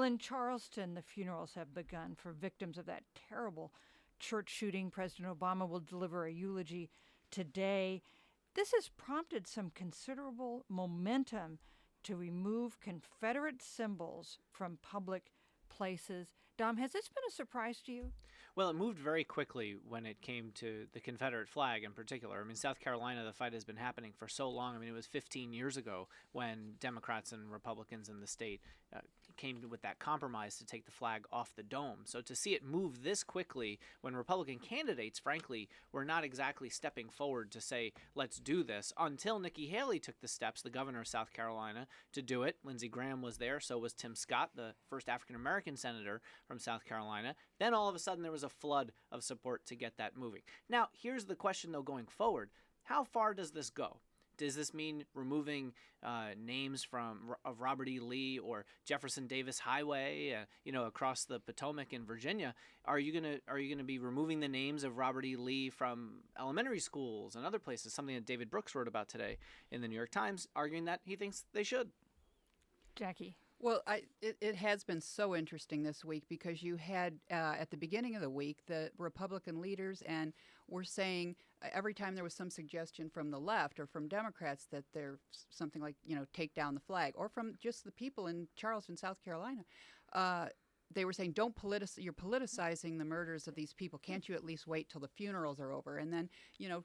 in Charleston, the funerals have begun for victims of that terrible church shooting. President Obama will deliver a eulogy today. This has prompted some considerable momentum to remove Confederate symbols from public places. Dom, has this been a surprise to you? Well, it moved very quickly when it came to the Confederate flag in particular. I mean, South Carolina, the fight has been happening for so long. I mean, it was 15 years ago when Democrats and Republicans in the state came with that compromise to take the flag off the dome. So to see it move this quickly when Republican candidates, frankly, were not exactly stepping forward to say, let's do this, until Nikki Haley took the steps, the governor of South Carolina, to do it. Lindsey Graham was there. So was Tim Scott, the first African-American senator from South Carolina. Then all of a sudden there was a flood of support to get that moving. Now, here's the question, though, going forward. How far does this go? Does this mean removing names of Robert E. Lee or Jefferson Davis Highway, across the Potomac in Virginia? Are you gonna be removing the names of Robert E. Lee from elementary schools and other places? Something that David Brooks wrote about today in the New York Times, arguing that he thinks they should. Jackie. Well, it has been so interesting this week because you had at the beginning of the week the Republican leaders and were saying every time there was some suggestion from the left or from Democrats that there's something like, take down the flag, or from just the people in Charleston, South Carolina, they were saying, you're politicizing the murders of these people. Can't you at least wait till the funerals are over? And then,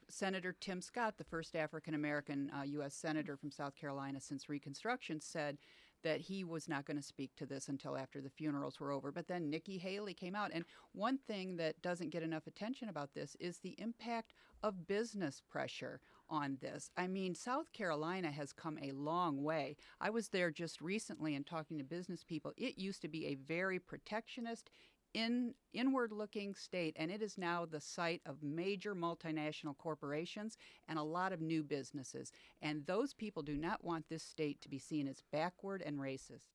Senator Tim Scott, the first African-American U.S. senator from South Carolina since Reconstruction, said that he was not going to speak to this until after the funerals were over. But then Nikki Haley came out. And one thing that doesn't get enough attention about this is the impact of business pressure on this. I mean, South Carolina has come a long way. I was there just recently and talking to business people. It used to be a very protectionist, inward-looking state, and it is now the site of major multinational corporations and a lot of new businesses. And those people do not want this state to be seen as backward and racist.